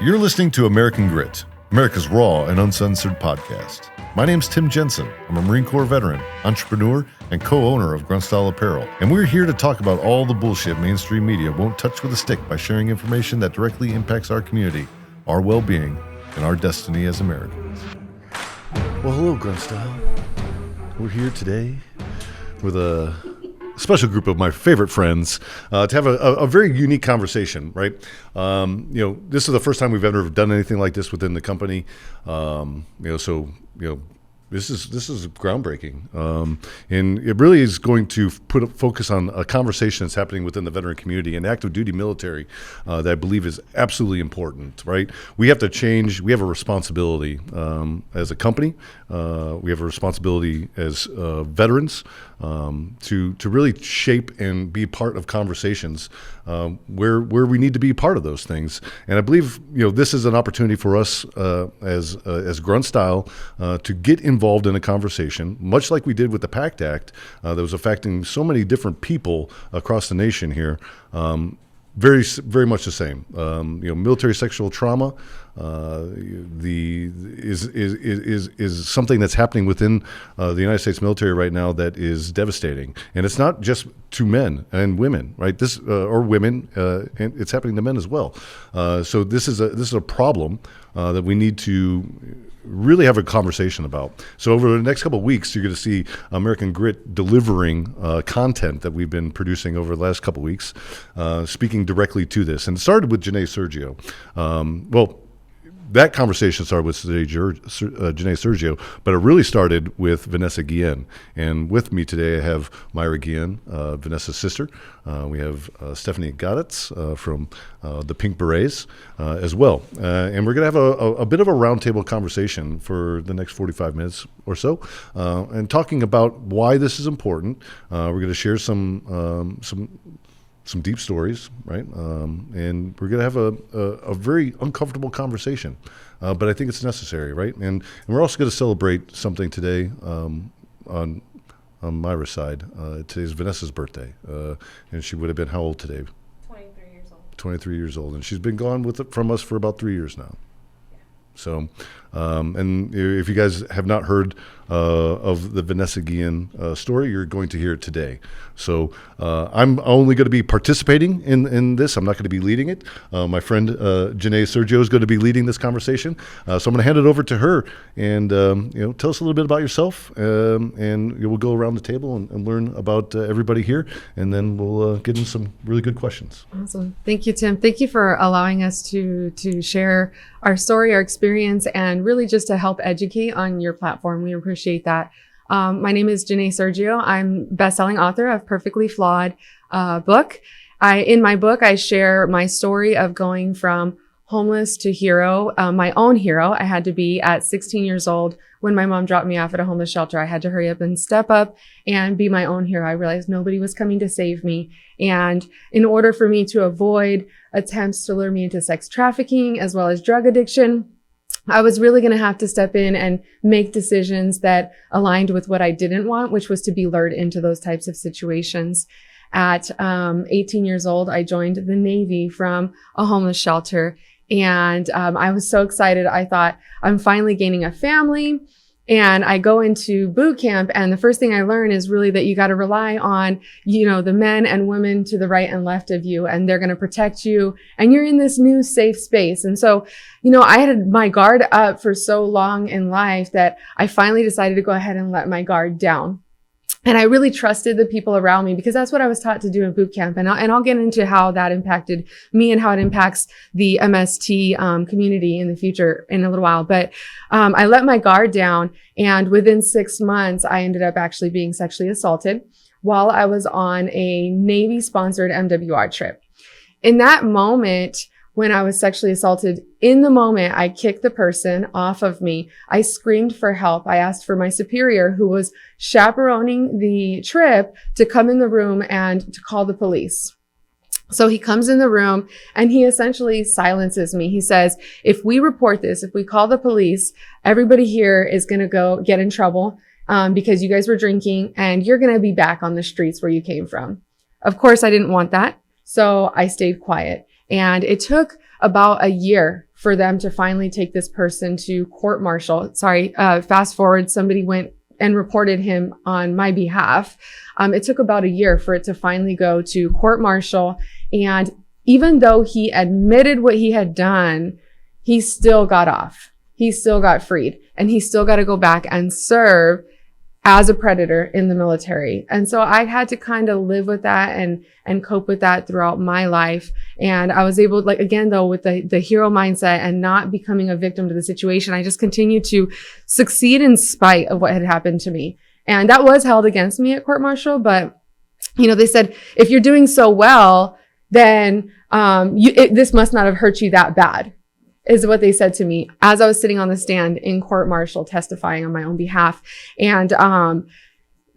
You're listening to American Grit, America's raw and uncensored podcast. My name's Tim Jensen. I'm a Marine Corps veteran, entrepreneur, and co-owner of Grunt Style Apparel. And we're here to talk about all the bullshit mainstream media won't touch with a stick by sharing information that directly impacts our community, our well-being, and our destiny as Americans. Well, hello, Grunt Style. We're here today with a special group of my favorite friends to have a very unique conversation, right? This is the first time we've ever done anything like this within the company. This is groundbreaking, and it really is going to put a focus on a conversation that's happening within the veteran community and active duty military that I believe is absolutely important, right? We have to change. We have a responsibility as a company. We have a responsibility as veterans to really shape and be part of conversations where we need to be part of those things. And I believe this is an opportunity for us as Grunt Style to get involved in a conversation, much like we did with the PACT Act that was affecting so many different people across the nation here. Very, very much the same. Military sexual trauma is something that's happening within the United States military right now that is devastating, and it's not just to men and women, right? This or women, and it's happening to men as well. So this is a problem that we need to really have a conversation about. So over the next couple of weeks, you're going to see American Grit delivering content that we've been producing over the last couple of weeks, speaking directly to this. And it started with Janae Sergio. That conversation started with Janae Sergio, but it really started with Vanessa Guillen. And with me today, I have Mayra Guillen, Vanessa's sister. We have Stephanie Gattas from the Pink Berets as well. And we're going to have a bit of a roundtable conversation for the next 45 minutes or so, and talking about why this is important. We're going to share some deep stories, right? And we're going to have a very uncomfortable conversation, but I think it's necessary, right? And we're also going to celebrate something today on Mayra's side. Today's Vanessa's birthday, and she would have been how old today? 23 years old. 23 years old, and she's been gone from us for about 3 years now. Yeah. So, and if you guys have not heard of the Vanessa Guillen story, you're going to hear it today. So I'm only going to be participating in this. I'm not going to be leading it. My friend Janae Sergio is going to be leading this conversation. So I'm going to hand it over to her and tell us a little bit about yourself, and we'll go around the table and learn about everybody here, and then we'll get in some really good questions. Awesome. Thank you, Tim. Thank you for allowing us to share our story, our experience, and really just to help educate on your platform. We appreciate that. My name is Janae Sergio. I'm best-selling author of Perfectly Flawed book. In my book, I share my story of going from homeless to hero, my own hero. I had to be at 16 years old when my mom dropped me off at a homeless shelter. I had to hurry up and step up and be my own hero. I realized nobody was coming to save me. And in order for me to avoid attempts to lure me into sex trafficking as well as drug addiction, I was really going to have to step in and make decisions that aligned with what I didn't want, which was to be lured into those types of situations. At 18 years old, I joined the Navy from a homeless shelter. And I was so excited. I thought, I'm finally gaining a family. And I go into boot camp, and the first thing I learn is really that you got to rely on, the men and women to the right and left of you, and they're going to protect you, and you're in this new safe space. And so, I had my guard up for so long in life that I finally decided to go ahead and let my guard down. And I really trusted the people around me because that's what I was taught to do in boot camp. And I'll get into how that impacted me and how it impacts the M.S.T. Community in the future in a little while. But I let my guard down, and within 6 months, I ended up actually being sexually assaulted while I was on a Navy-sponsored MWR trip. In that moment, when I was sexually assaulted, in the moment, I kicked the person off of me. I screamed for help. I asked for my superior, who was chaperoning the trip, to come in the room and to call the police. So he comes in the room and he essentially silences me. He says, if we report this, if we call the police, everybody here is going to go get in trouble because you guys were drinking and you're going to be back on the streets where you came from. Of course, I didn't want that. So I stayed quiet. And it took about a year for them to finally take this person to court martial. Fast forward, somebody went and reported him on my behalf. It took about a year for it to finally go to court martial. And even though he admitted what he had done, he still got off. He still got freed, and he still got to go back and serve as a predator in the military. And so I had to kind of live with that and cope with that throughout my life. And I was able, like, again, though, with the hero mindset and not becoming a victim to the situation, I just continued to succeed in spite of what had happened to me. And that was held against me at court martial. But, they said, if you're doing so well, then this must not have hurt you that bad, is what they said to me as I was sitting on the stand in court martial testifying on my own behalf. And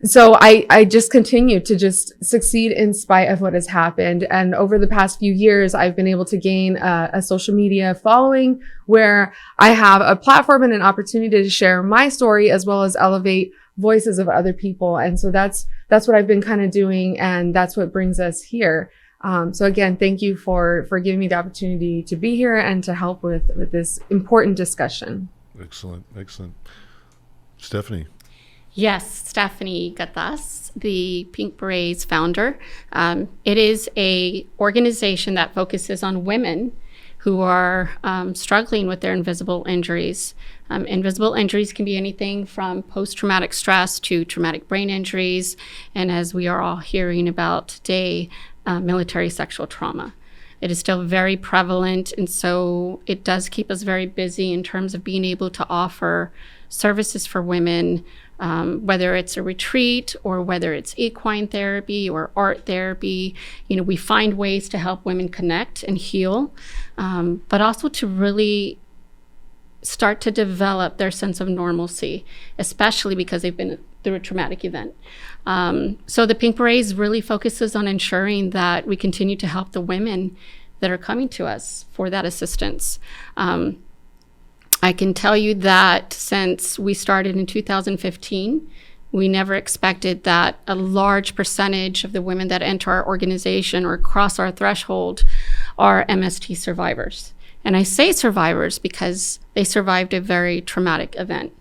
so I just continued to just succeed in spite of what has happened. And over the past few years, I've been able to gain a social media following where I have a platform and an opportunity to share my story as well as elevate voices of other people. And so that's what I've been kind of doing. And that's what brings us here. So again, thank you for giving me the opportunity to be here and to help with this important discussion. Excellent. Stephanie. Yes, Stephanie Gattas, the Pink Berets founder. It is a organization that focuses on women who are struggling with their invisible injuries. Invisible injuries can be anything from post-traumatic stress to traumatic brain injuries, and as we are all hearing about today, military sexual trauma. It is still very prevalent, and so it does keep us very busy in terms of being able to offer services for women, whether it's a retreat or whether it's equine therapy or art therapy. We find ways to help women connect and heal, but also to really start to develop their sense of normalcy, especially because they've been through a traumatic event. So the Pink Berets really focuses on ensuring that we continue to help the women that are coming to us for that assistance. I can tell you that since we started in 2015, we never expected that a large percentage of the women that enter our organization or cross our threshold are M.S.T survivors. And I say survivors because they survived a very traumatic event.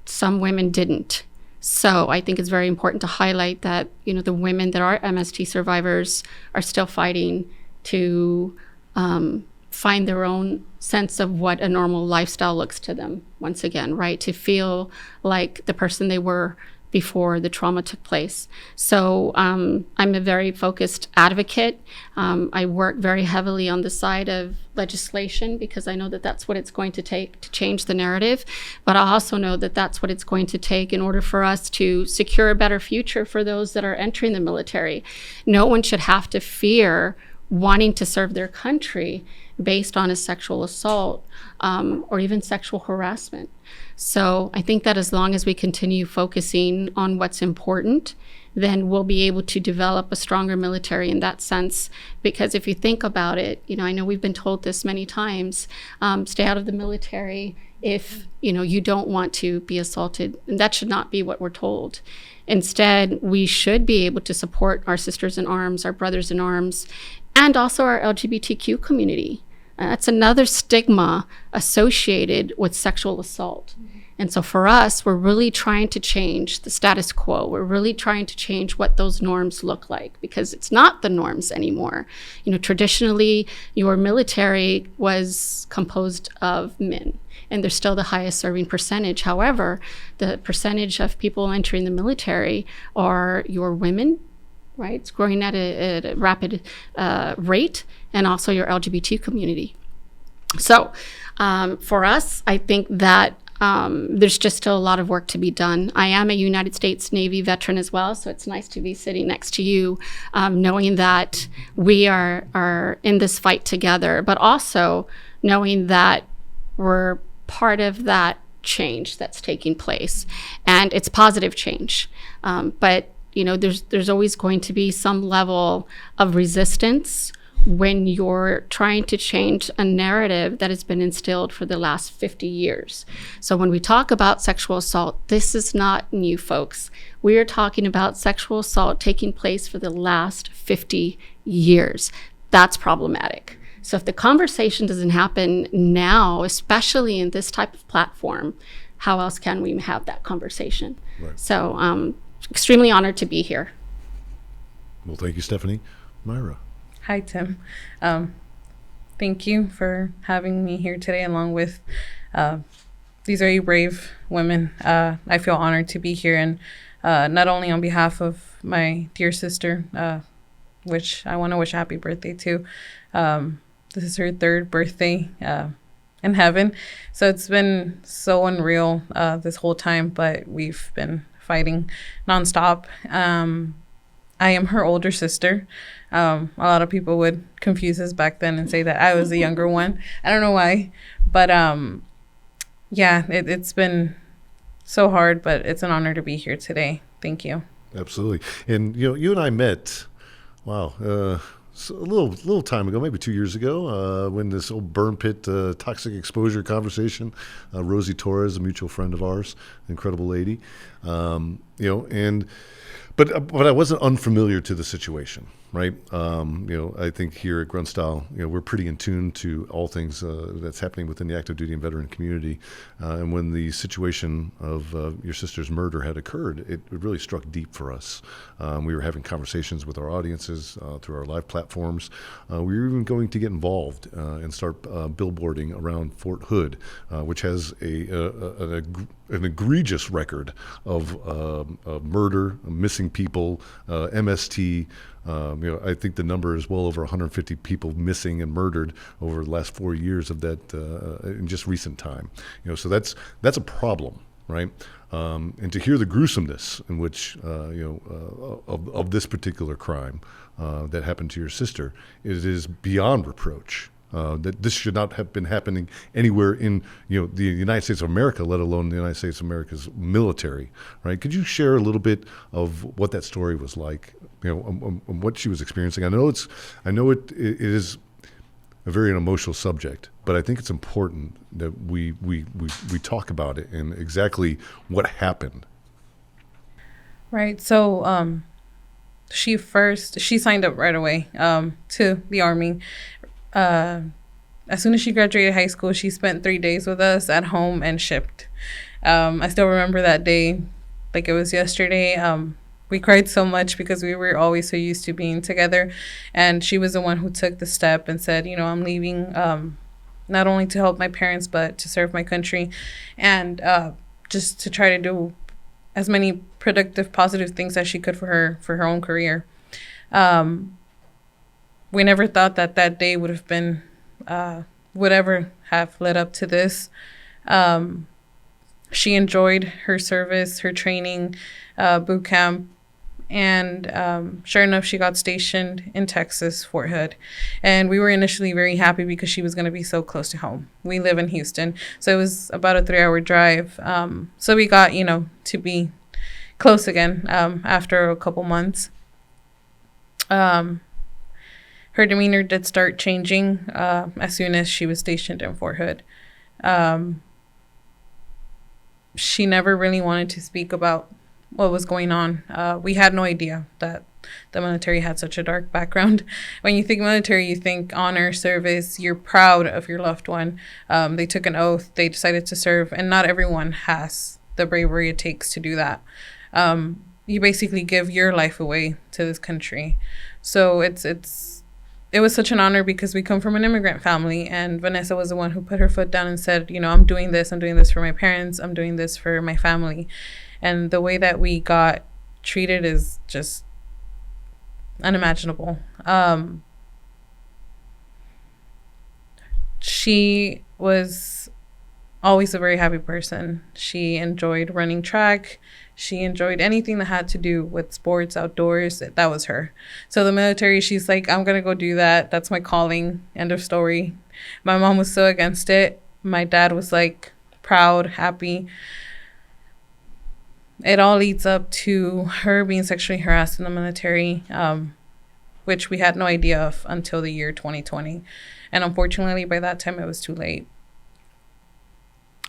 Some women didn't. So I think it's very important to highlight that, the women that are M.S.T survivors are still fighting to find their own sense of what a normal lifestyle looks to them once again, right? To feel like the person they were before the trauma took place. So I'm a very focused advocate. I work very heavily on the side of legislation because I know that that's what it's going to take to change the narrative. But I also know that that's what it's going to take in order for us to secure a better future for those that are entering the military. No one should have to fear wanting to serve their country based on a sexual assault or even sexual harassment. So I think that as long as we continue focusing on what's important, then we'll be able to develop a stronger military in that sense. Because if you think about it, I know we've been told this many times, stay out of the military if you don't want to be assaulted. And that should not be what we're told. Instead, we should be able to support our sisters in arms, our brothers in arms, and also our LGBTQ community. That's another stigma associated with sexual assault. And so for us, we're really trying to change the status quo. We're really trying to change what those norms look like because it's not the norms anymore. Traditionally, your military was composed of men, and they're still the highest serving percentage. However, the percentage of people entering the military are your women, right? It's growing at a rapid rate, and also your LGBT community. So for us, I think that there's just still a lot of work to be done. I am a United States Navy veteran as well, so it's nice to be sitting next to you, knowing that we are in this fight together, but also knowing that we're part of that change that's taking place, and it's positive change. But there's always going to be some level of resistance when you're trying to change a narrative that has been instilled for the last 50 years. So when we talk about sexual assault, this is not new, folks. We are talking about sexual assault taking place for the last 50 years. That's problematic. So if the conversation doesn't happen now, especially in this type of platform, how else can we have that conversation? Right. So extremely honored to be here. Well, thank you, Stephanie. Mayra. Hi, Tim. Thank you for having me here today, along with these very brave women. I feel honored to be here, and not only on behalf of my dear sister, which I want to wish a happy birthday to. This is her 3rd birthday in heaven. So it's been so unreal this whole time, but we've been fighting nonstop. I am her older sister. A lot of people would confuse us back then and say that I was the younger one. I don't know why, but yeah, it's been so hard, but it's an honor to be here today. Thank you. Absolutely. And you and I met, so a little time ago, maybe 2 years ago, when this old burn pit toxic exposure conversation. Rosie Torres, a mutual friend of ours, incredible lady, But I wasn't unfamiliar to the situation, right? I think here at Grunt Style, we're pretty in tune to all things that's happening within the active duty and veteran community. And when the situation of your sister's murder had occurred, it really struck deep for us. We were having conversations with our audiences through our live platforms. We were even going to get involved and start billboarding around Fort Hood, which has an egregious record of murder, missing people, M.S.T. I think the number is well over 150 people missing and murdered over the last 4 years of that in just recent time. So that's a problem, right? And to hear the gruesomeness in which of this particular crime that happened to your sister, it is beyond reproach. That this should not have been happening anywhere in the United States of America, let alone the United States of America's military, right? Could you share a little bit of what that story was like, what she was experiencing? I know it is a very emotional subject, but I think it's important that we talk about it and exactly what happened. Right. So she signed up right away to the Army. As soon as she graduated high school, she spent 3 days with us at home and shipped. I still remember that day like it was yesterday. We cried so much because we were always so used to being together. And she was the one who took the step and said, I'm leaving not only to help my parents, but to serve my country and just to try to do as many productive, positive things as she could for her own career. We never thought that day would have been, would ever have led up to this. She enjoyed her service, her training, boot camp, and sure enough, she got stationed in Texas, Fort Hood. And we were initially very happy because she was going to be so close to home. We live in Houston, so it was about a 3-hour drive. So we got, to be close again after a couple months. Her demeanor did start changing as soon as she was stationed in Fort Hood. She never really wanted to speak about what was going on. We had no idea that the military had such a dark background. When you think military, you think honor, service, you're proud of your loved one. They took an oath, they decided to serve, and not everyone has the bravery it takes to do that. You basically give your life away to this country. So it was such an honor because we come from an immigrant family, and Vanessa was the one who put her foot down and said, I'm doing this for my parents, I'm doing this for my family. And the way that we got treated is just unimaginable. She was always a very happy person. She enjoyed running track. She enjoyed anything that had to do with sports, outdoors. That was her. So the military, she's like, I'm going to go do that. That's my calling. End of story. My mom was so against it. My dad was like proud, happy. It all leads up to her being sexually harassed in the military, which we had no idea of until the year 2020. And unfortunately, by that time, it was too late.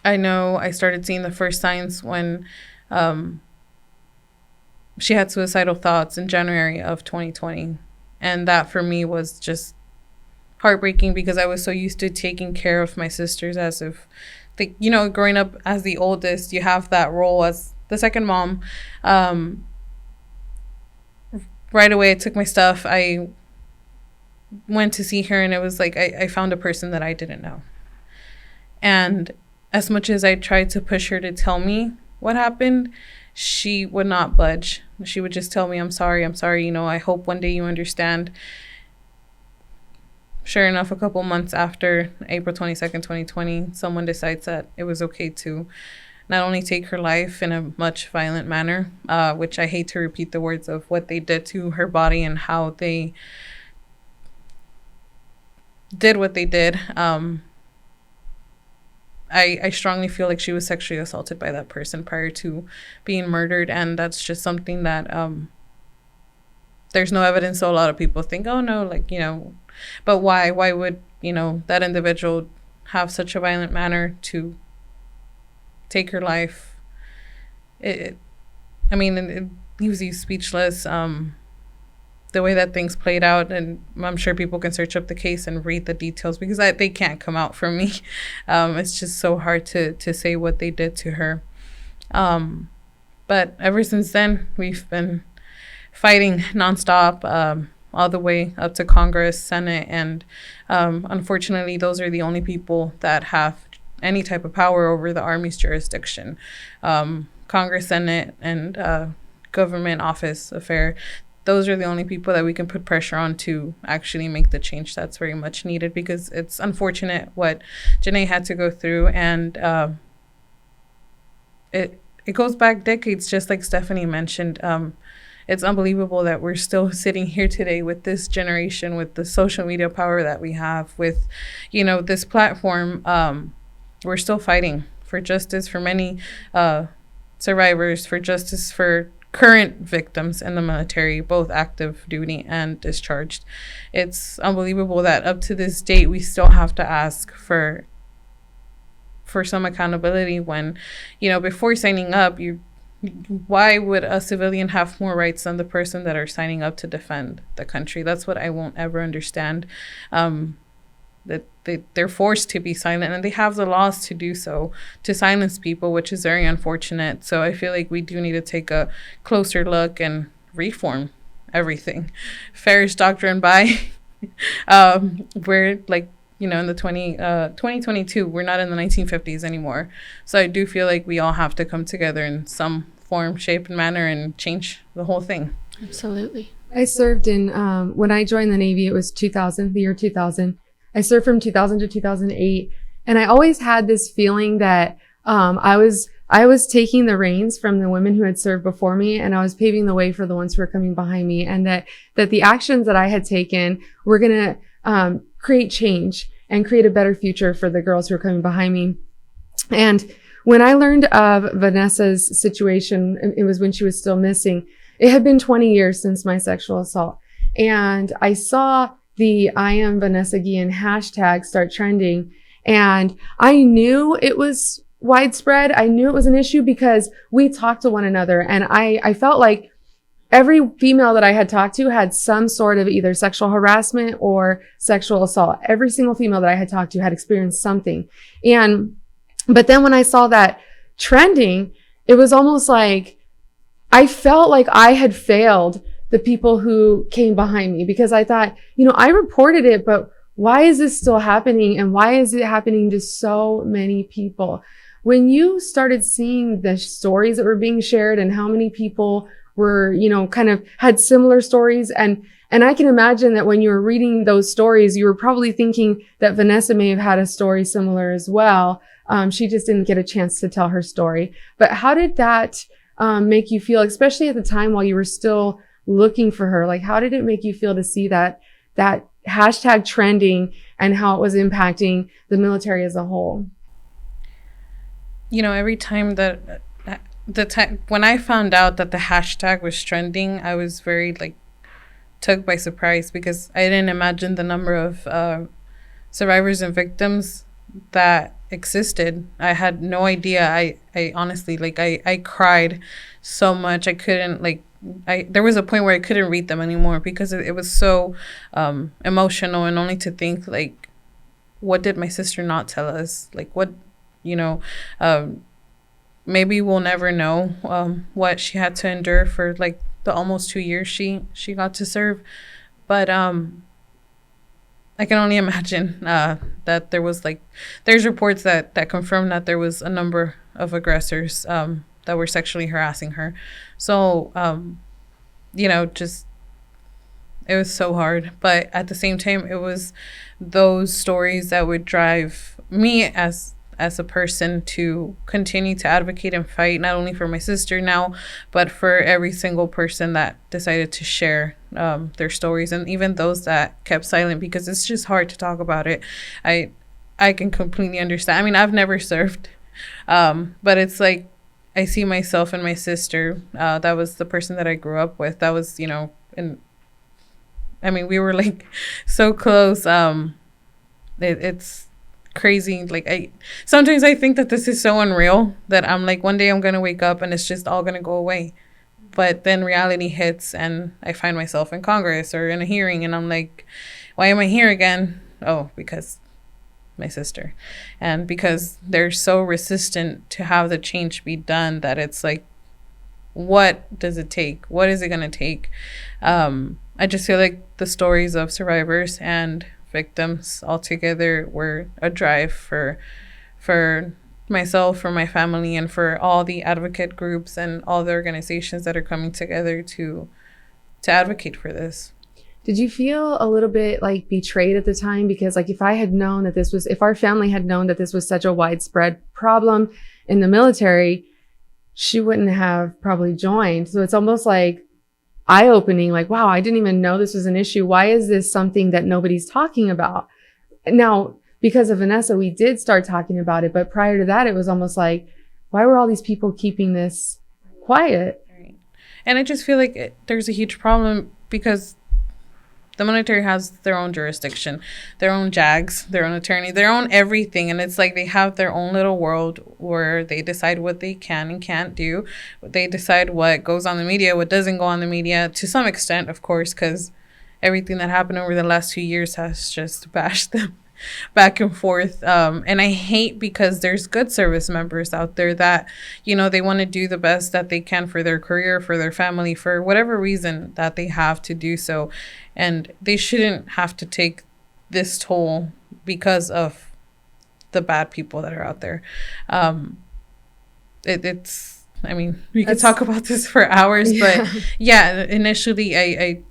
I know I started seeing the first signs when she had suicidal thoughts in January of 2020. And that for me was just heartbreaking because I was so used to taking care of my sisters as if, growing up as the oldest, you have that role as the second mom. Right away, I took my stuff. I went to see her, and it was like I found a person that I didn't know. And as much as I tried to push her to tell me what happened, she would not budge. She would just tell me, I'm sorry, I hope one day you understand. Sure enough, a couple months after April 22nd, 2020, someone decides that it was okay to not only take her life in a much violent manner, which I hate to repeat the words of what they did to her body and how they did what they did. I strongly feel like she was sexually assaulted by that person prior to being murdered, and that's just something that there's no evidence, so a lot of people think, oh no, but why would that individual have such a violent manner to take her life? It leaves you speechless. The way that things played out, and I'm sure people can search up the case and read the details because they can't come out from me. It's just so hard to say what they did to her. But ever since then, we've been fighting nonstop, all the way up to Congress, Senate, and unfortunately, those are the only people that have any type of power over the Army's jurisdiction. Congress, Senate, and government office affair. Those are the only people that we can put pressure on to actually make the change that's very much needed, because it's unfortunate what Janae had to go through, and it goes back decades, just like Stephanie mentioned. It's unbelievable that we're still sitting here today with this generation, with the social media power that we have, with, this platform. We're still fighting for justice for many survivors, for justice for current victims in the military, both active duty and discharged. It's unbelievable that up to this date, we still have to ask for some accountability when, before signing up, why would a civilian have more rights than the person that are signing up to defend the country? That's what I won't ever understand. That they're forced to be silent, and they have the laws to do so, to silence people, which is very unfortunate. So I feel like we do need to take a closer look and reform everything. Fairest doctrine by, we're in the 2022, we're not in the 1950s anymore. So I do feel like we all have to come together in some form, shape, and manner and change the whole thing. Absolutely. I served in, when I joined the Navy, it was the year 2000. I served from 2000 to 2008. And I always had this feeling that I was taking the reins from the women who had served before me, and I was paving the way for the ones who were coming behind me, and that the actions that I had taken were going to create change and create a better future for the girls who were coming behind me. And when I learned of Vanessa's situation, it was when she was still missing. It had been 20 years since my sexual assault. And I saw the I am Vanessa Guillen hashtag start trending. And I knew it was widespread. I knew it was an issue because we talked to one another. And I felt like every female that I had talked to had some sort of either sexual harassment or sexual assault. Every single female that I had talked to had experienced something. But then when I saw that trending, it was almost like I felt like I had failed the people who came behind me, because I thought, I reported it, but why is this still happening? And why is it happening to so many people? When you started seeing the stories that were being shared and how many people were, kind of had similar stories, and I can imagine that when you were reading those stories, you were probably thinking that Vanessa may have had a story similar as well. She just didn't get a chance to tell her story. But how did that make you feel, especially at the time while you were still looking for her? Like, how did it make you feel to see that hashtag trending and how it was impacting the military as a whole? Every time when I found out that the hashtag was trending, I was very took by surprise, because I didn't imagine the number of survivors and victims that existed. I had no idea. I honestly, I cried so much. I couldn't there was a point where I couldn't read them anymore because it was so emotional, and only to think, like, what did my sister not tell us? Like, what, you know, maybe we'll never know what she had to endure for like the almost 2 years she got to serve. But I can only imagine that there was there's reports that confirm that there was a number of aggressors that were sexually harassing her. So, just, it was so hard. But at the same time, it was those stories that would drive me as a person to continue to advocate and fight, not only for my sister now, but for every single person that decided to share their stories, and even those that kept silent, because it's just hard to talk about it. I can completely understand. I mean, I've never served, but it's like I see myself and my sister. That was the person that I grew up with. That was, and I mean, we were like so close. It's crazy. Like, sometimes I think that this is so unreal that I'm like, one day I'm gonna wake up and it's just all gonna go away. But then reality hits and I find myself in Congress or in a hearing, and I'm like, why am I here again? Oh, because my sister. And because they're so resistant to have the change be done, that it's like, what does it take? What is it gonna take? I just feel like the stories of survivors and victims all together were a drive for myself, for my family, and for all the advocate groups and all the organizations that are coming together to advocate for this. Did you feel a little bit like betrayed at the time? Because like, if our family had known that this was such a widespread problem in the military, she wouldn't have probably joined. So it's almost like eye-opening, like, wow, I didn't even know this was an issue. Why is this something that nobody's talking about? Now, because of Vanessa, we did start talking about it. But prior to that, it was almost like, why were all these people keeping this quiet? Right. And I just feel like there's a huge problem because the military has their own jurisdiction, their own JAGs, their own attorney, their own everything. And it's like they have their own little world where they decide what they can and can't do. They decide what goes on the media, what doesn't go on the media, to some extent, of course, because everything that happened over the last 2 years has just bashed them back and forth. And I hate, because there's good service members out there that, they want to do the best that they can for their career, for their family, for whatever reason that they have to do so. And they shouldn't have to take this toll because of the bad people that are out there. I mean, we could talk about this for hours, but yeah, initially I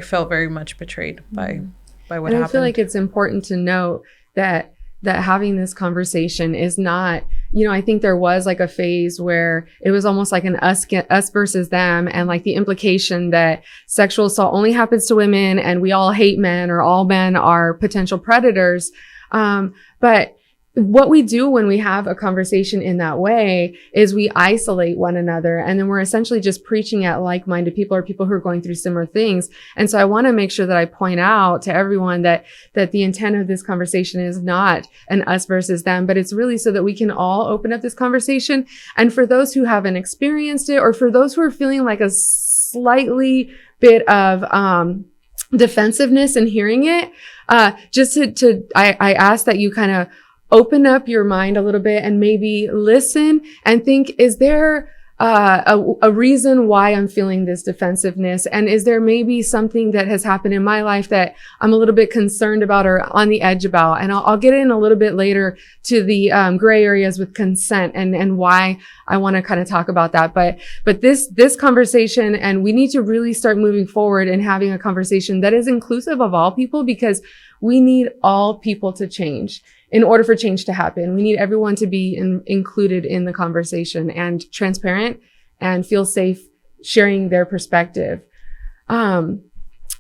felt very much betrayed by what happened. I feel like it's important to note that having this conversation is not, I think there was like a phase where it was almost like an us versus them, and like the implication that sexual assault only happens to women and we all hate men, or all men are potential predators. But what we do when we have a conversation in that way is we isolate one another, and then we're essentially just preaching at like-minded people, or people who are going through similar things. And so I want to make sure that I point out to everyone that the intent of this conversation is not an us versus them, but it's really so that we can all open up this conversation. And for those who haven't experienced it, or for those who are feeling like a slightly bit of defensiveness in hearing it, I ask that you kind of open up your mind a little bit and maybe listen and think, is there a reason why I'm feeling this defensiveness? And is there maybe something that has happened in my life that I'm a little bit concerned about or on the edge about? And I'll get in a little bit later to the gray areas with consent and why I want to kind of talk about that. But this conversation, and we need to really start moving forward and having a conversation that is inclusive of all people, because we need all people to change. In order for change to happen, we need everyone to be included in the conversation and transparent and feel safe sharing their perspective. I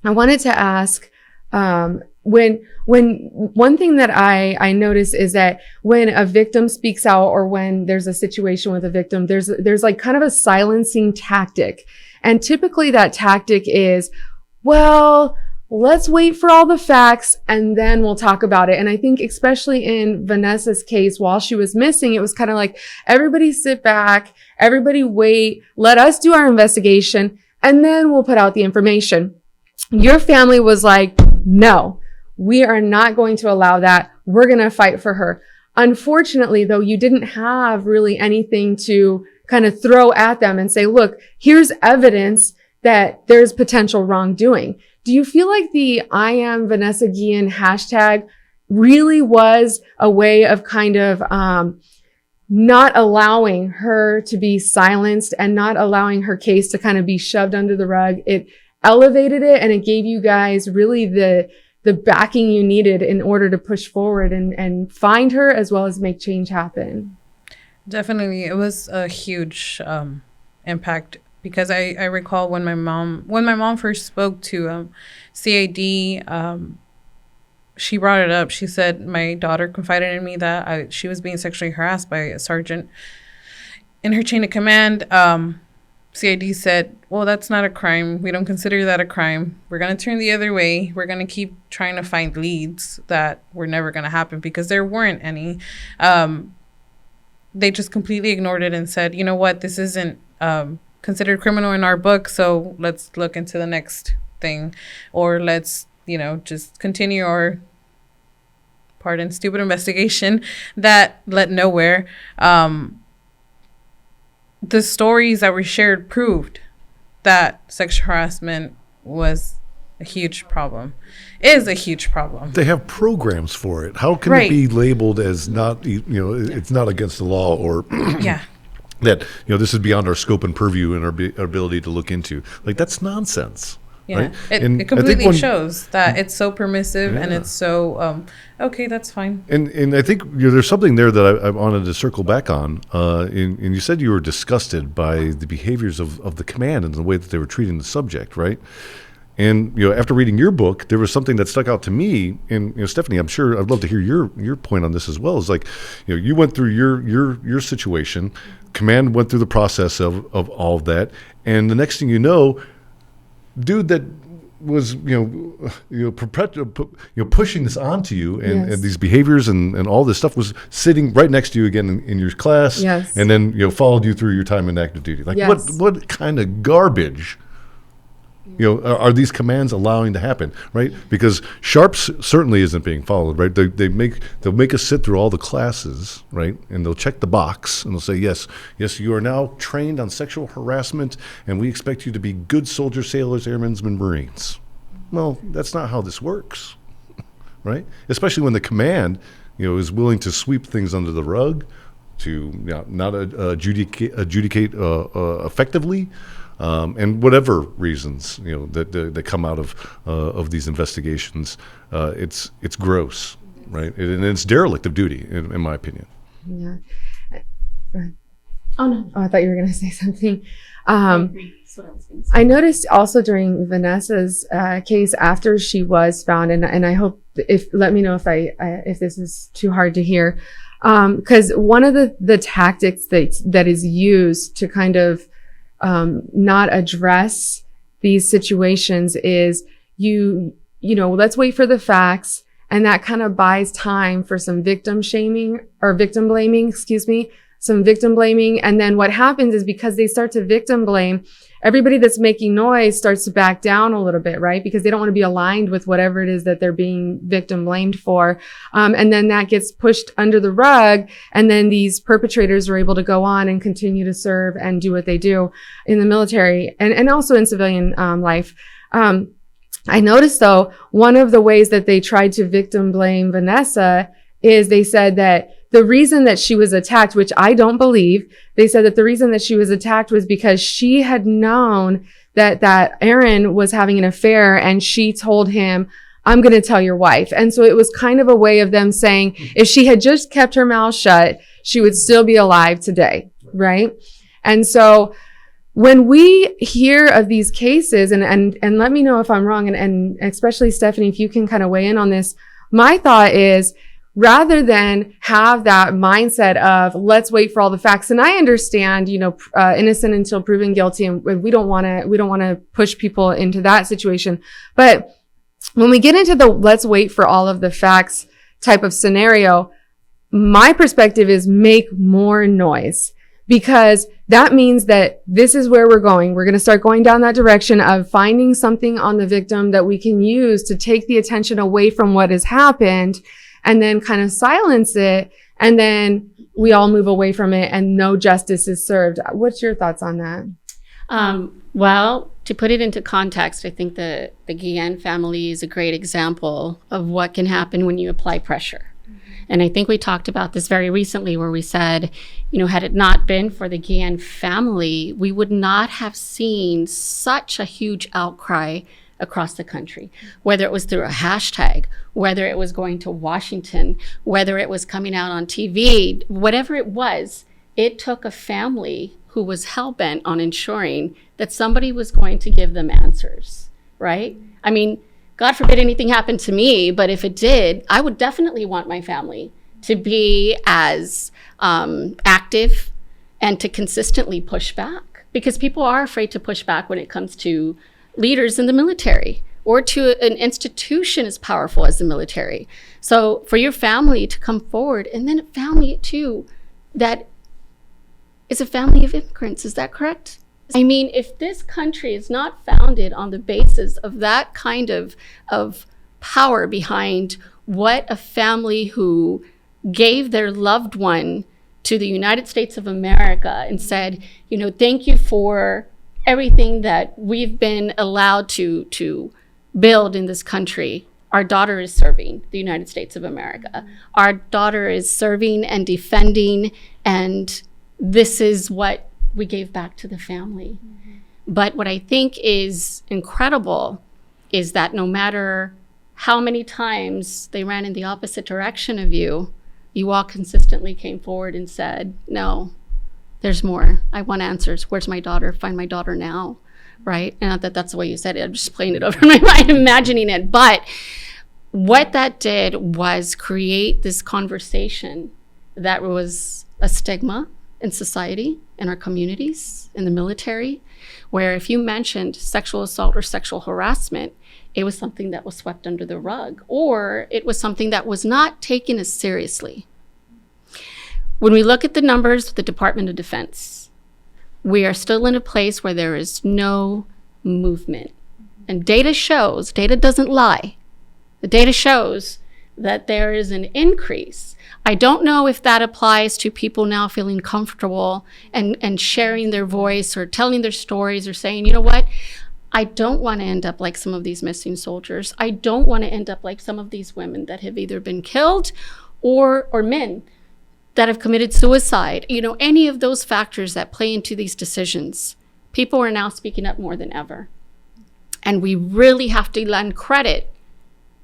wanted to ask, when one thing that I notice is that when a victim speaks out, or when there's a situation with a victim, there's like kind of a silencing tactic. And typically that tactic is, well, let's wait for all the facts and then we'll talk about it. And I think especially in Vanessa's case, while she was missing, it was kind of like, everybody sit back, everybody wait, let us do our investigation, and then we'll put out the information. Your family was like, no, we are not going to allow that. We're going to fight for her. Unfortunately, though, you didn't have really anything to kind of throw at them and say, look, here's evidence that there's potential wrongdoing. Do you feel like the I am Vanessa Guillen hashtag really was a way of kind of not allowing her to be silenced and not allowing her case to kind of be shoved under the rug? It elevated it, and it gave you guys really the backing you needed in order to push forward and find her, as well as make change happen. Definitely. It was a huge impact, because I recall when my mom first spoke to CAD, she brought it up. She said, my daughter confided in me that she was being sexually harassed by a sergeant in her chain of command. CID said, well, that's not a crime. We don't consider that a crime. We're going to turn the other way. We're going to keep trying to find leads that were never going to happen, because there weren't any. They just completely ignored it and said, you know what, this isn't considered criminal in our book, so let's look into the next thing, or let's, just continue our, stupid investigation that led nowhere. The stories that were shared proved that sexual harassment was a huge problem, is a huge problem. They have programs for it. How can it be labeled as not, it's not against the law, or yeah, that, this is beyond our scope and purview and our ability to look into? Like, that's nonsense. Yeah, right? It completely shows that it's so permissive, and it's so, okay, that's fine. And I think there's something there that I wanted to circle back on. And you said you were disgusted by the behaviors of the command and the way that they were treating the subject, right? And after reading your book, there was something that stuck out to me. And Stephanie, I'm sure I'd love to hear your point on this as well. Is like, you went through your situation. Command went through the process of all of that, and the next thing you know, dude that was pushing this onto you, and these behaviors and all this stuff was sitting right next to you again in your class, and then followed you through your time in active duty. Like, what kind of garbage are these commands allowing to happen, right? Because Sharps certainly isn't being followed, right? They'll make us sit through all the classes, right? And they'll check the box and they'll say, yes, you are now trained on sexual harassment, and we expect you to be good soldiers, sailors, airmen, and Marines. Well, that's not how this works, right? Especially when the command, is willing to sweep things under the rug, to not adjudicate effectively. And whatever reasons that come out of these investigations, it's gross, right? And it's derelict of duty, in my opinion. Yeah. Oh no! Oh, I thought you were going to say something. I noticed also during Vanessa's case, after she was found, and I hope let me know if this is too hard to hear, because one of the tactics that is used to kind of not address these situations is let's wait for the facts, and that kind of buys time for some victim blaming, and then what happens is, because they start to victim blame, everybody that's making noise starts to back down a little bit, right? Because they don't want to be aligned with whatever it is that they're being victim blamed for. And then that gets pushed under the rug. And then these perpetrators are able to go on and continue to serve and do what they do in the military and also in civilian life. I noticed, though, one of the ways that they tried to victim blame Vanessa is they said that the reason that she was attacked, which I don't believe, they said that the reason that she was attacked was because she had known that Aaron was having an affair, and she told him, I'm going to tell your wife. And so it was kind of a way of them saying, if she had just kept her mouth shut, she would still be alive today, right? And so when we hear of these cases, and let me know if I'm wrong, and especially Stephanie, if you can kind of weigh in on this, my thought is, rather than have that mindset of let's wait for all the facts, and I understand, innocent until proven guilty, and we don't want to push people into that situation. But when we get into the let's wait for all of the facts type of scenario, my perspective is make more noise. because that means that this is where we're going. We're going to start going down that direction of finding something on the victim that we can use to take the attention away from what has happened and then kind of silence it. And then we all move away from it and no justice is served. What's your thoughts on that? Well, to put it into context, I think the Guillen family is a great example of what can happen when you apply pressure. And I think we talked about this very recently where we said, had it not been for the Guillen family, we would not have seen such a huge outcry across the country, whether it was through a hashtag, whether it was going to Washington, whether it was coming out on TV, whatever it was, it took a family who was hell-bent on ensuring that somebody was going to give them answers, right? I mean, God forbid anything happened to me, but if it did, I would definitely want my family to be as active and to consistently push back, because people are afraid to push back when it comes to leaders in the military or to an institution as powerful as the military. So for your family to come forward, and then a family too that is a family of immigrants, is that correct? I mean, if this country is not founded on the basis of that kind of power behind what a family who gave their loved one to the United States of America and said, thank you for everything that we've been allowed to build in this country. Our daughter is serving the United States of America. Our daughter is serving and defending, and this is what we gave back to the family. But what I think is incredible is that no matter how many times they ran in the opposite direction of you, you all consistently came forward and said, no, there's more. I want answers. Where's my daughter? Find my daughter now, right? And not that that's the way you said it. I'm just playing it over in my mind, imagining it. But what that did was create this conversation that was a stigma in society, in our communities, in the military, where if you mentioned sexual assault or sexual harassment, it was something that was swept under the rug, or it was something that was not taken as seriously. When we look at the numbers of the Department of Defense, we are still in a place where there is no movement. And data shows, data doesn't lie. The data shows that there is an increase. I don't know if that applies to people now feeling comfortable and sharing their voice or telling their stories or saying, you know what, I don't want to end up like some of these missing soldiers. I don't want to end up like some of these women that have either been killed or men that have committed suicide. Any of those factors that play into these decisions, people are now speaking up more than ever. And we really have to lend credit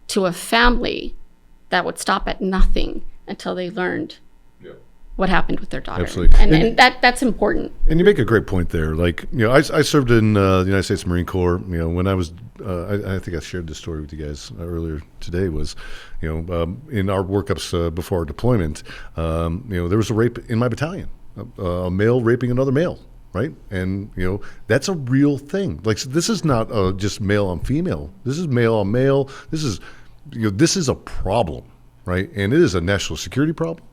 to a family that would stop at nothing until they learned what happened with their daughter. Absolutely. And that's important. And you make a great point there. I served in the United States Marine Corps. When I was, I think I shared this story with you guys earlier today. Was, in our workups before our deployment, there was a rape in my battalion, a male raping another male, right? And that's a real thing. This is not just male on female. This is male on male. This is a problem, right? And it is a national security problem.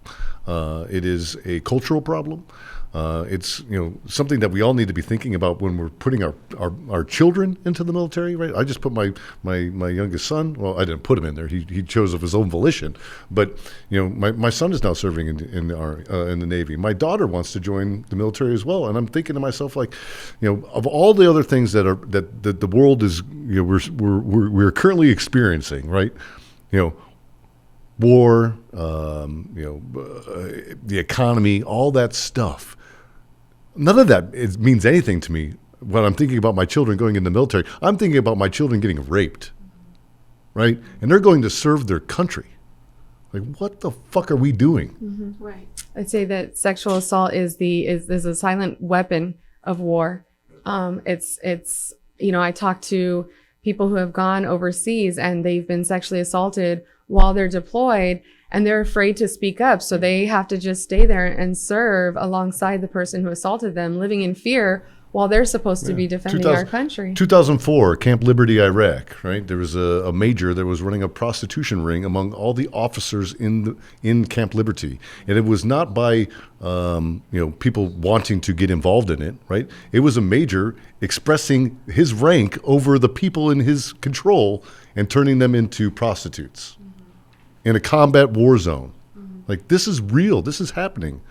It is a cultural problem. It's something that we all need to be thinking about when we're putting our children into the military, right? I just put my youngest son. Well, I didn't put him in there. He chose of his own volition. But my son is now serving in the Navy. My daughter wants to join the military as well. And I'm thinking to myself, of all the other things that the world is we're currently experiencing, right? War, the economy, all that stuff. None of that means anything to me when I'm thinking about my children going in the military. I'm thinking about my children getting raped, right? And they're going to serve their country. What the fuck are we doing? Mm-hmm. Right. I'd say that sexual assault is a silent weapon of war. It's I talk to people who have gone overseas and they've been sexually assaulted while they're deployed, and they're afraid to speak up. So they have to just stay there and serve alongside the person who assaulted them, living in fear while they're supposed to be defending our country. 2004, Camp Liberty, Iraq, right? There was a major that was running a prostitution ring among all the officers in Camp Liberty. And it was not by people wanting to get involved in it, right? It was a major expressing his rank over the people in his control and turning them into prostitutes in a combat war zone. Like, this is real. This is happening.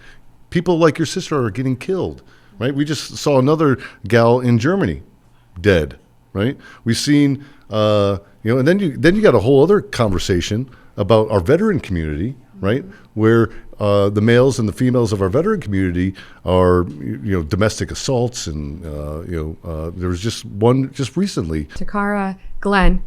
People like your sister are getting killed, right? We just saw another gal in Germany dead, right? We've seen, and then you got a whole other conversation about our veteran community, right? Where the males and the females of our veteran community are, domestic assaults, and there was just one just recently. Takara Glenn.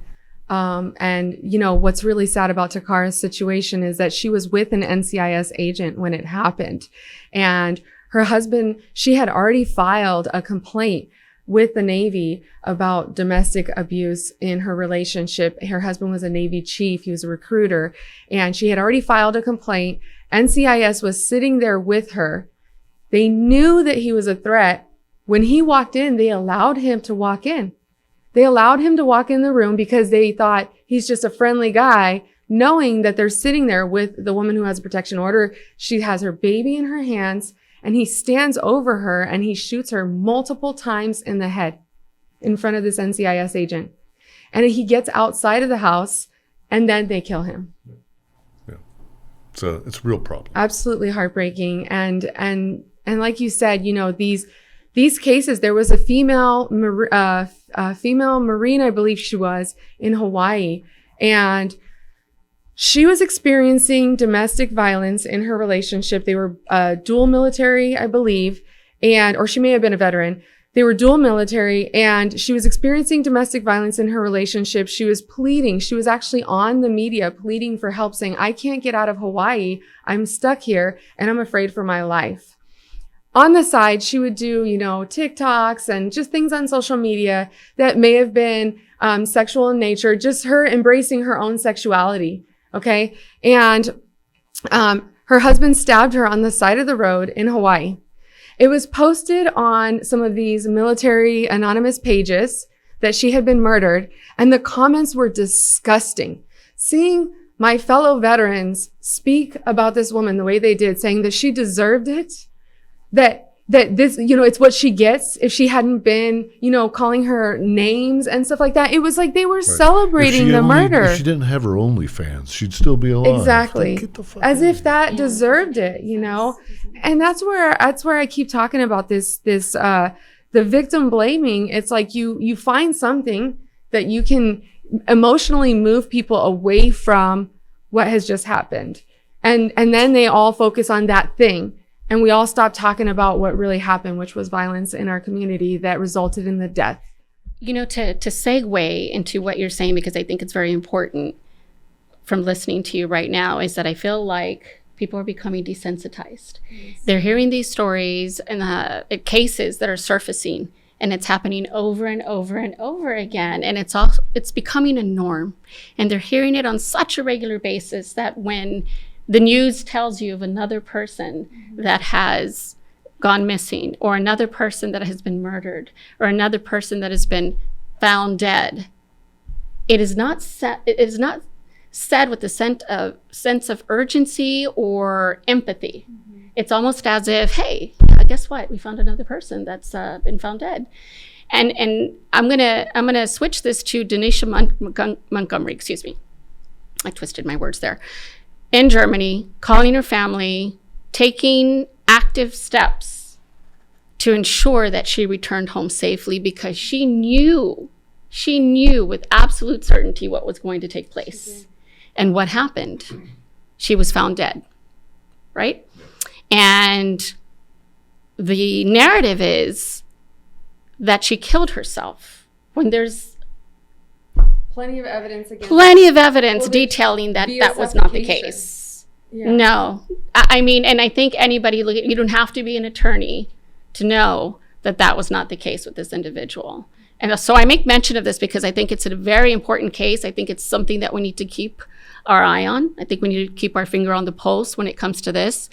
And what's really sad about Takara's situation is that she was with an NCIS agent when it happened. And her husband, she had already filed a complaint with the Navy about domestic abuse in her relationship. Her husband was a Navy chief. He was a recruiter. And she had already filed a complaint. NCIS was sitting there with her. They knew that he was a threat. When he walked in, they allowed him to walk in. They allowed him to walk in the room because they thought he's just a friendly guy, knowing that they're sitting there with the woman who has a protection order. She has her baby in her hands, and he stands over her and he shoots her multiple times in the head in front of this NCIS agent. And he gets outside of the house, and then they kill him. Yeah. It's a real problem. Absolutely heartbreaking. And like you said, these cases, there was a female Marine, I believe she was, in Hawaii, and she was experiencing domestic violence in her relationship. They were dual military, I believe, or she may have been a veteran. They were dual military, and she was experiencing domestic violence in her relationship. She was pleading. She was actually on the media pleading for help, saying, I can't get out of Hawaii. I'm stuck here, and I'm afraid for my life. On the side, she would do, TikToks and just things on social media that may have been sexual in nature, just her embracing her own sexuality, okay? And her husband stabbed her on the side of the road in Hawaii. It was posted on some of these military anonymous pages that she had been murdered, and the comments were disgusting. Seeing my fellow veterans speak about this woman the way they did, saying that she deserved it, that this, it's what she gets if she hadn't been, calling her names and stuff like that. It was like they were celebrating the murder. If she didn't have her OnlyFans, she'd still be alive. Exactly. Like, get the fuck as out if that deserved it, And that's where I keep talking about this, the victim blaming. It's like you find something that you can emotionally move people away from what has just happened. And then they all focus on that thing. And we all stopped talking about what really happened, which was violence in our community that resulted in the death. To segue into what you're saying, because I think it's very important from listening to you right now, is that I feel like people are becoming desensitized. Yes. They're hearing these stories and cases that are surfacing, and it's happening over and over and over again. And it's becoming a norm. And they're hearing it on such a regular basis that when the news tells you of another person that has gone missing, or another person that has been murdered, or another person that has been found dead, it is not said with a sense of urgency or empathy. It's almost as if, hey, guess what? We found another person that's been found dead. And I'm gonna switch this to Denisha Montgomery. Excuse me, I twisted my words there. In Germany, calling her family, taking active steps to ensure that she returned home safely, because she knew with absolute certainty what was going to take place. And what happened? She was found dead, right? And the narrative is that she killed herself, when there's plenty of evidence detailing that was not the case. Yeah. No. I mean, and I think anybody, you don't have to be an attorney to know that was not the case with this individual. And so I make mention of this because I think it's a very important case. I think it's something that we need to keep our eye on. I think we need to keep our finger on the pulse when it comes to this,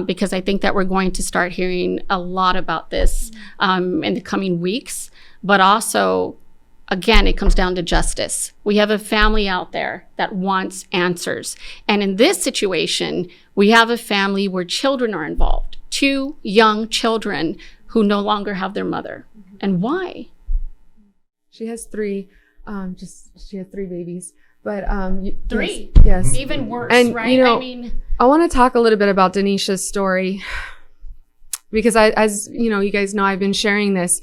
because I think that we're going to start hearing a lot about this in the coming weeks. But also, again, it comes down to justice. We have a family out there that wants answers. And in this situation, we have a family where children are involved, 2 young children who no longer have their mother. And why? She has 3, she had 3 babies, but 3? Yes. Even worse, And, right? you know, I mean, I want to talk a little bit about Denisha's story, because as you know, you guys know, I've been sharing this.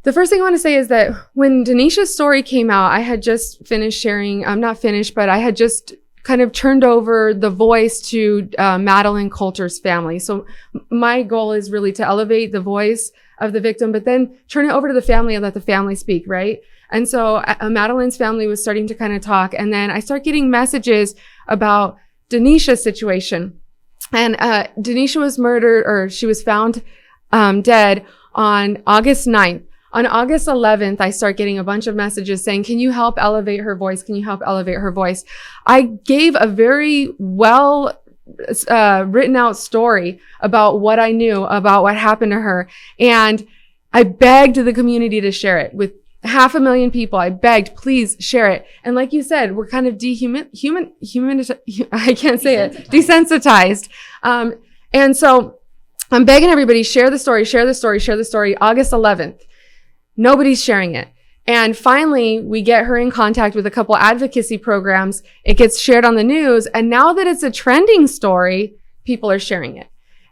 The first thing I want to say is that when Denisha's story came out, I had just finished sharing, I'm not finished, but I had just kind of turned over the voice to Madeline Coulter's family. So my goal is really to elevate the voice of the victim, but then turn it over to the family and let the family speak, right? And so Madeline's family was starting to kind of talk, and then I start getting messages about Denisha's situation. And Denisha was murdered, or she was found dead on August 9th. On August 11th, I start getting a bunch of messages saying, can you help elevate her voice? Can you help elevate her voice? I gave a very well written out story about what I knew about what happened to her. And I begged the community to share it with 500,000 people. I begged, please share it. And like you said, we're kind of desensitized. And so I'm begging everybody, share the story, share the story, share the story. August 11th. Nobody's sharing it. And finally, we get her in contact with a couple advocacy programs. It gets shared on the news. And now that it's a trending story, people are sharing it.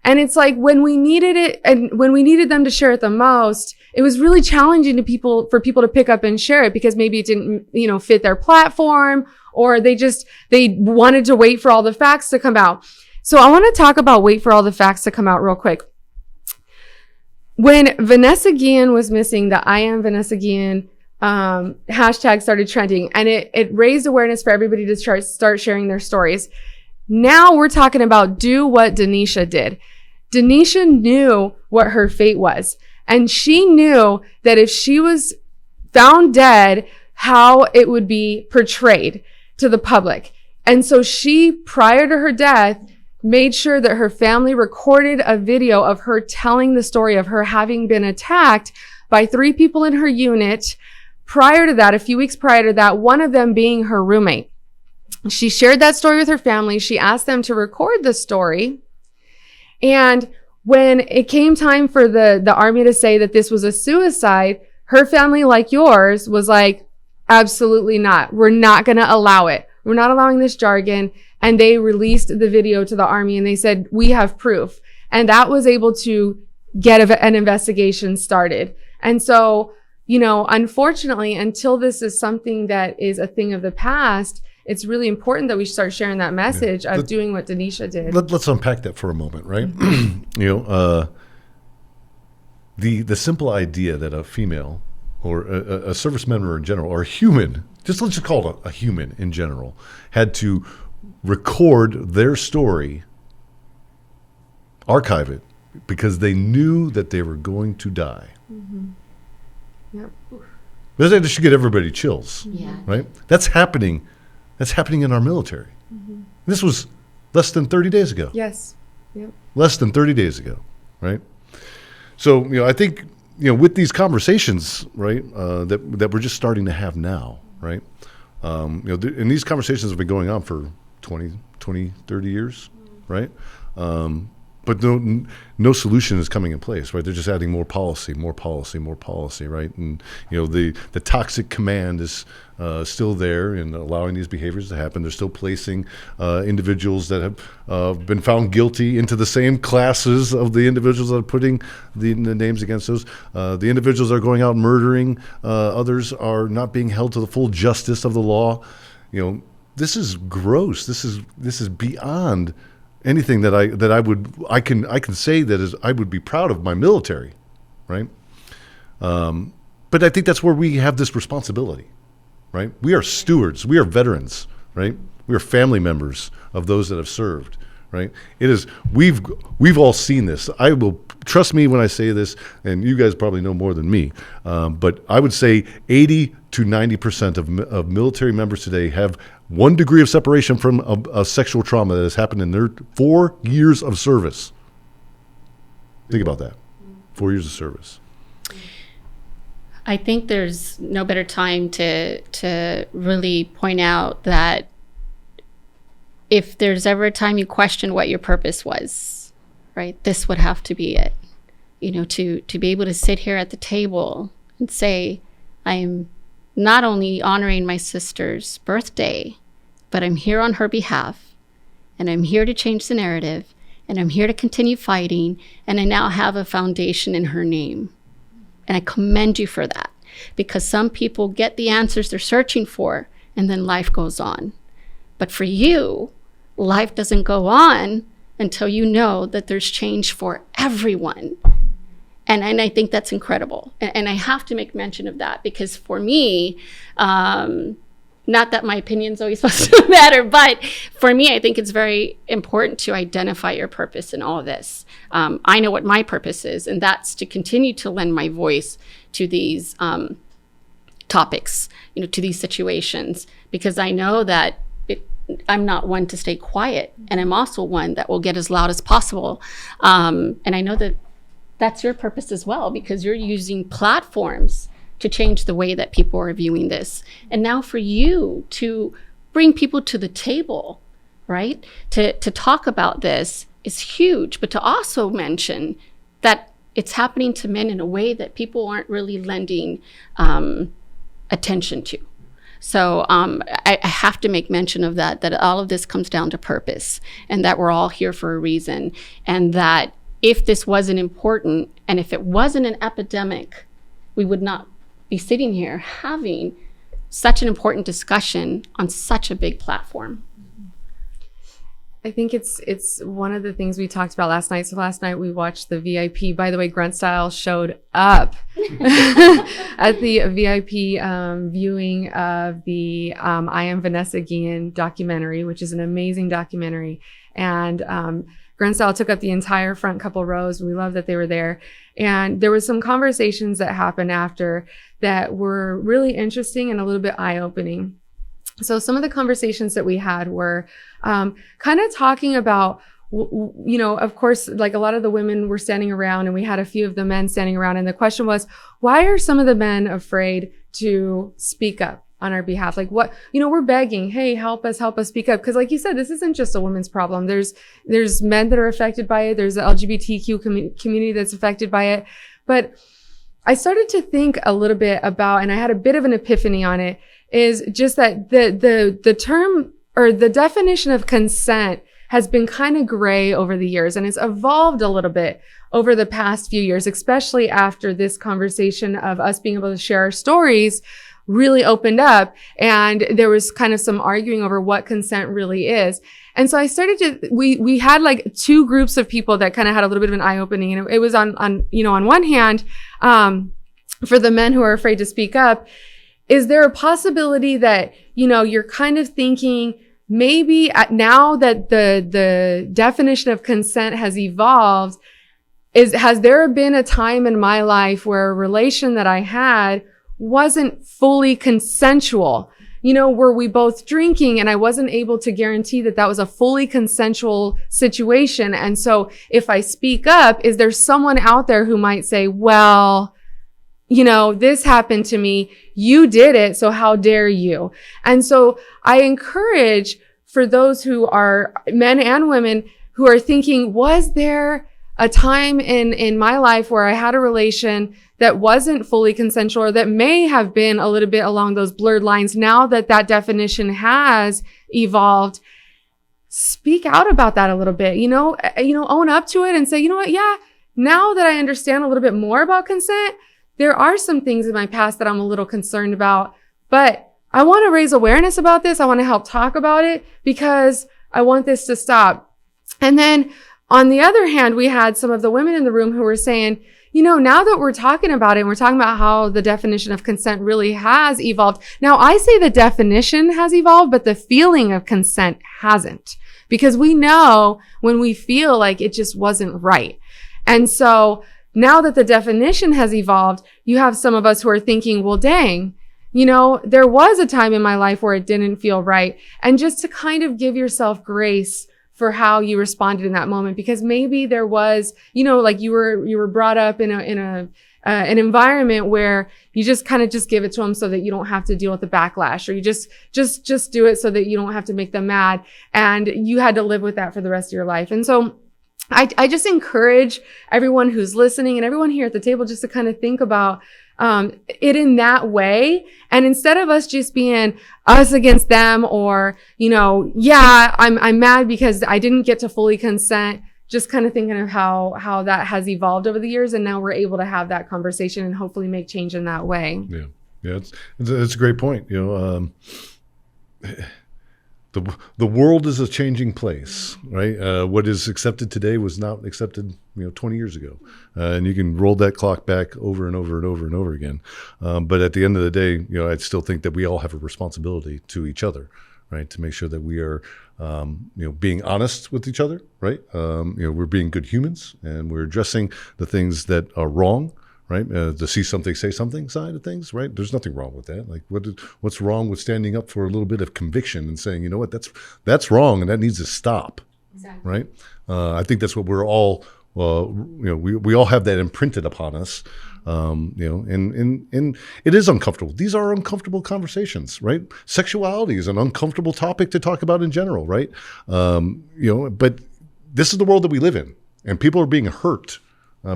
And it's like when we needed it and when we needed them to share it the most, it was really challenging for people to pick up and share it, because maybe it didn't, fit their platform, or they wanted to wait for all the facts to come out. So I want to talk about wait for all the facts to come out real quick. When Vanessa Guillen was missing, the I am Vanessa Guillen hashtag started trending, and it raised awareness for everybody to start sharing their stories. Now we're talking about do what Denisha did. Denisha knew what her fate was, and she knew that if she was found dead, how it would be portrayed to the public. And so she, prior to her death, made sure that her family recorded a video of her telling the story of her having been attacked by 3 people in her unit. Prior to that, a few weeks prior to that, one of them being her roommate. She shared that story with her family. She asked them to record the story. And when it came time for the Army to say that this was a suicide, her family, like yours, was like, absolutely not. We're not going to allow it. We're not allowing this jargon. And they released the video to the Army, and they said, we have proof. And that was able to get an investigation started. And so, unfortunately, until this is something that is a thing of the past, it's really important that we start sharing that message of doing what Denisha did. Let's unpack that for a moment, right? The simple idea that a female or a service member in general, or a human, let's just call it a human in general, had to record their story, archive it, because they knew that they were going to die. Mm-hmm. Yep. That should get everybody chills, yeah. Right? That's happening in our military. Mm-hmm. This was less than 30 days ago. Yes. Yep. Less than 30 days ago, right? So, I think, with these conversations, right, that we're just starting to have now, right? And these conversations have been going on for 20, 30 years, right? But no solution is coming in place, right? They're just adding more policy, right? And the toxic command is still there and allowing these behaviors to happen. They're still placing individuals that have been found guilty into the same classes of the individuals that are putting the names against those. The individuals that are going out murdering others are not being held to the full justice of the law. This is gross. This is beyond anything that I can say that I would be proud of my military, right? But I think that's where we have this responsibility, right? We are stewards. We are veterans, right? We are family members of those that have served, right? It is we've all seen this. I will trust me when I say this, and you guys probably know more than me. But I would say 80 to 90% of military members today have 1 degree of separation from a sexual trauma that has happened in their 4 years of service. Think about that. 4 years of service. I think there's no better time to really point out that if there's ever a time you question what your purpose was, right, this would have to be it. You know, to be able to sit here at the table and say, I am not only honoring my sister's birthday, but I'm here on her behalf, and I'm here to change the narrative, and I'm here to continue fighting, and I now have a foundation in her name. And I commend you for that, because some people get the answers they're searching for, and then life goes on. But for you, life doesn't go on until you know that there's change for everyone. And I think that's incredible. And I have to make mention of that, because for me, not that my opinion's always supposed to matter, but for me, I think it's very important to identify your purpose in all of this. I know what my purpose is, and that's to continue to lend my voice to these topics, you know, to these situations, because I know that I'm not one to stay quiet, and I'm also one that will get as loud as possible. And I know that that's your purpose as well, because you're using platforms to change the way that people are viewing this. And now for you to bring people to the table, right, to talk about this is huge, but to also mention that it's happening to men in a way that people aren't really lending attention to. So I have to make mention of that all of this comes down to purpose, and that we're all here for a reason, and that if this wasn't important, and if it wasn't an epidemic, we would not be sitting here having such an important discussion on such a big platform. I think it's one of the things we talked about last night. So last night we watched the VIP. By the way, Grunt Style showed up at the VIP viewing of the I Am Vanessa Guillen documentary, which is an amazing documentary. And Grunt Style took up the entire front couple rows. We love that they were there. And there was some conversations that happened after that were really interesting and a little bit eye-opening. So some of the conversations that we had were kind of talking about, you know, of course, like a lot of the women were standing around, and we had a few of the men standing around. And the question was, why are some of the men afraid to speak up on our behalf? Like, what, you know, we're begging, hey, help us speak up. Because like you said, this isn't just a women's problem. There's men that are affected by it. There's the LGBTQ community that's affected by it. But I started to think a little bit about, and I had a bit of an epiphany on it, is just that the term or the definition of consent has been kind of gray over the years, and it's evolved a little bit over the past few years, especially after this conversation of us being able to share our stories really opened up, and there was kind of some arguing over what consent really is. And so I started to, we had like two groups of people that kind of had a little bit of an eye-opening, and it was on you know, on one hand, for the men who are afraid to speak up, is there a possibility that, you know, you're kind of thinking maybe now that the definition of consent has evolved, has there been a time in my life where a relation that I had wasn't fully consensual? You know, were we both drinking and I wasn't able to guarantee that that was a fully consensual situation? And so if I speak up, is there someone out there who might say, well, you know, this happened to me, you did it, so how dare you? And so I encourage for those who are men and women who are thinking, was there a time in my life where I had a relation that wasn't fully consensual, or that may have been a little bit along those blurred lines? Now that that definition has evolved, speak out about that a little bit, you know, own up to it and say, you know what? Yeah, now that I understand a little bit more about consent, there are some things in my past that I'm a little concerned about, but I want to raise awareness about this. I want to help talk about it because I want this to stop. And then on the other hand, we had some of the women in the room who were saying, you know, now that we're talking about it, and we're talking about how the definition of consent really has evolved. Now, I say the definition has evolved, but the feeling of consent hasn't, because we know when we feel like it just wasn't right. And so now that the definition has evolved, you have some of us who are thinking, well, dang, there was a time in my life where it didn't feel right. And just to kind of give yourself grace for how you responded in that moment, because maybe there was, like you were brought up in an environment where you just kind of just give it to them so that you don't have to deal with the backlash, or you just do it so that you don't have to make them mad, and you had to live with that for the rest of your life. And so I just encourage everyone who's listening and everyone here at the table just to kind of think about it in that way. And instead of us just being us against them, or, I'm mad because I didn't get to fully consent, just kind of thinking of how that has evolved over the years. And now we're able to have that conversation and hopefully make change in that way. Yeah. Yeah. It's a great point. The world is a changing place, right? What is accepted today was not accepted, 20 years ago. And you can roll that clock back over and over and over and over again. But at the end of the day, I still think that we all have a responsibility to each other, right? To make sure that we are, being honest with each other, right? We're being good humans, and we're addressing the things that are wrong, right? The see something, say something side of things, right? There's nothing wrong with that. Like, what's wrong with standing up for a little bit of conviction and saying, that's wrong and that needs to stop, exactly. Right? I think that's what we're all, we all have that imprinted upon us, and it is uncomfortable. These are uncomfortable conversations, right? Sexuality is an uncomfortable topic to talk about in general, right? But this is the world that we live in, and people are being hurt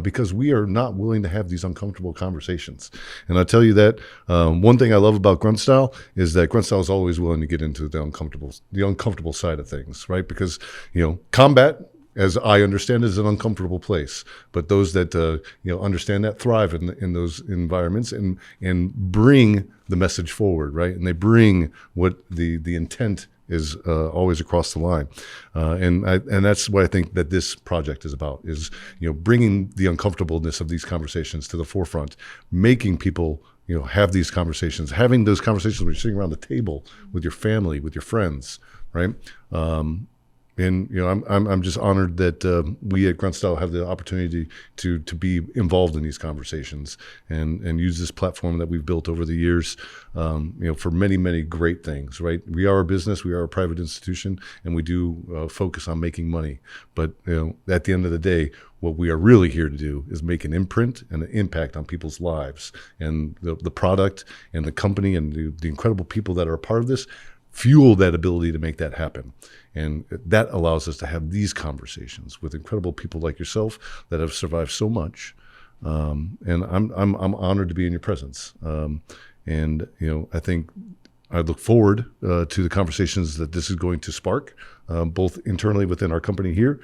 because we are not willing to have these uncomfortable conversations. And I tell you that one thing I love about Grunt Style is that Grunt Style is always willing to get into the uncomfortable side of things, right? Because, combat, as I understand, is an uncomfortable place. But those that, understand that thrive in those environments and bring the message forward, right? And they bring what the intent is always across the line, and that's what I think that this project is about, is bringing the uncomfortableness of these conversations to the forefront, making people have these conversations, having those conversations when you're sitting around the table with your family, with your friends, right? And I'm just honored that we at Grunt Style have the opportunity to be involved in these conversations and use this platform that we've built over the years, for many, many great things. Right? We are a business, we are a private institution, and we do focus on making money. But at the end of the day, what we are really here to do is make an imprint and an impact on people's lives, and the product and the company and the incredible people that are a part of this fuel that ability to make that happen. And that allows us to have these conversations with incredible people like yourself that have survived so much. And I'm honored to be in your presence. And I think I look forward to the conversations that this is going to spark, both internally within our company here,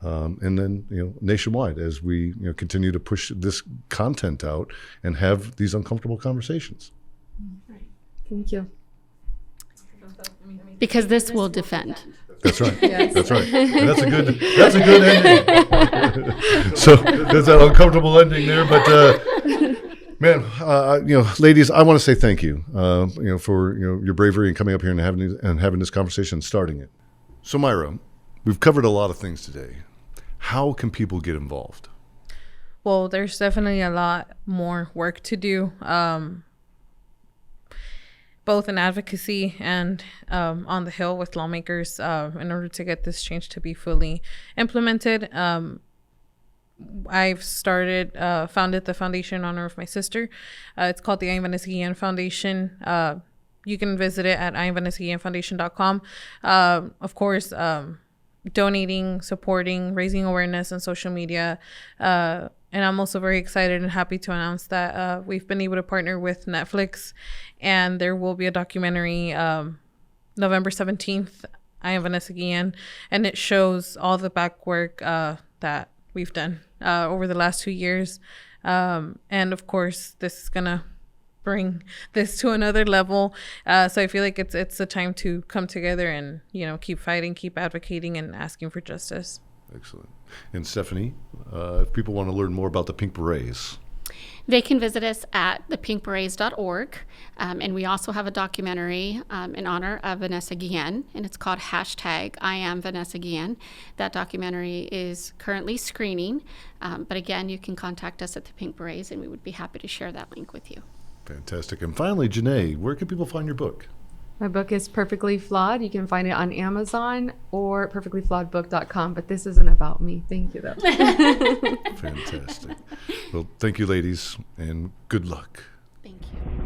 and then nationwide, as we continue to push this content out and have these uncomfortable conversations. Right. Thank you. Because this will defend. That's right. Yes. That's right. And that's a good ending. So there's that uncomfortable ending there, but man, ladies, I want to say thank you, for your bravery in coming up here and having this conversation and starting it. So Mayra, we've covered a lot of things today. How can people get involved? Well, there's definitely a lot more work to do. Both in advocacy and on the Hill with lawmakers in order to get this change to be fully implemented. I've founded the foundation in honor of my sister. It's called the Vanessa Guillen Foundation. You can visit it at IamVanessaGuillenFoundation.com. Of course, donating, supporting, raising awareness on social media. And I'm also very excited and happy to announce that we've been able to partner with Netflix, and there will be a documentary November 17th, I Am Vanessa Guillen, and it shows all the back work that we've done over the last 2 years. And of course, this is going to bring this to another level. So I feel like it's a time to come together and, keep fighting, keep advocating, and asking for justice. Excellent. And Stephanie, if people want to learn more about the Pink Berets, they can visit us at thepinkberets.org. And we also have a documentary in honor of Vanessa Guillen, and it's called #IamVanessaGuillen. That documentary is currently screening. But again, you can contact us at the Pink Berets, and we would be happy to share that link with you. Fantastic. And finally, Janae, where can people find your book? My book is Perfectly Flawed. You can find it on Amazon or perfectlyflawedbook.com, but this isn't about me. Thank you, though. Fantastic. Well, thank you, ladies, and good luck. Thank you.